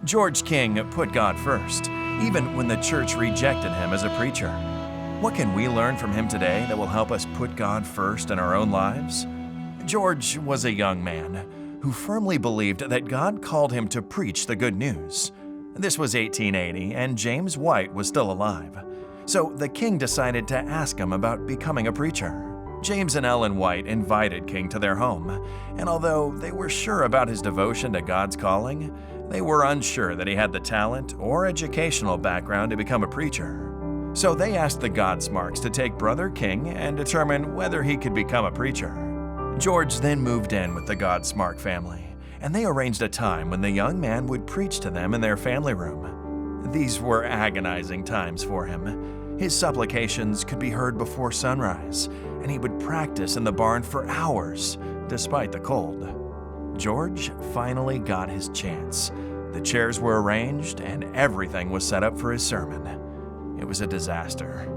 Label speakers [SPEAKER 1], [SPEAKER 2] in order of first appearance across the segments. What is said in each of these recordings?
[SPEAKER 1] George King put God first, even when the church rejected him as a preacher. What can we learn from him today that will help us put God first in our own lives? George was a young man who firmly believed that God called him to preach the good news. This was 1880, and James White was still alive. So the king decided to ask him about becoming a preacher. James and Ellen White invited King to their home, and although they were sure about his devotion to God's calling, they were unsure that he had the talent or educational background to become a preacher. So they asked the Godsmarks to take Brother King and determine whether he could become a preacher. George then moved in with the Godsmark family, and they arranged a time when the young man would preach to them in their family room. These were agonizing times for him. His supplications could be heard before sunrise, and he would practice in the barn for hours, despite the cold. George finally got his chance. The chairs were arranged, and everything was set up for his sermon. It was a disaster.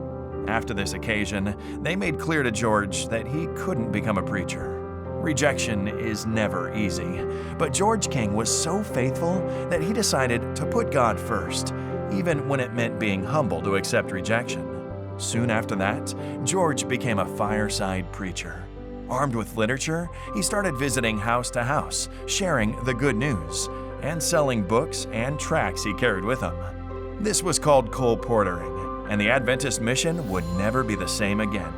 [SPEAKER 1] After this occasion, they made clear to George that he couldn't become a preacher. Rejection is never easy, but George King was so faithful that he decided to put God first, even when it meant being humble to accept rejection. Soon after that, George became a fireside preacher. Armed with literature, he started visiting house to house, sharing the good news, and selling books and tracts he carried with him. This was called colporteuring, and the Adventist mission would never be the same again.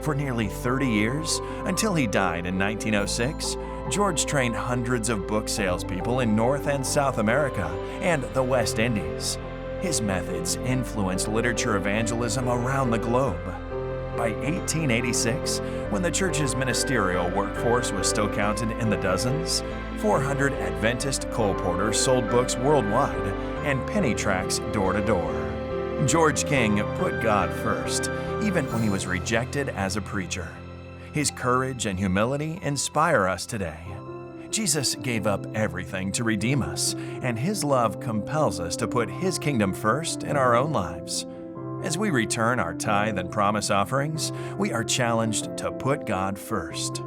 [SPEAKER 1] For nearly 30 years, until he died in 1906, George trained hundreds of book salespeople in North and South America and the West Indies. His methods influenced literature evangelism around the globe. By 1886, when the church's ministerial workforce was still counted in the dozens, 400 Adventist colporteurs sold books worldwide and penny tracts door to door. George King put God first, even when he was rejected as a preacher. His courage and humility inspire us today. Jesus gave up everything to redeem us, and his love compels us to put his kingdom first in our own lives. As we return our tithe and promise offerings, we are challenged to put God first.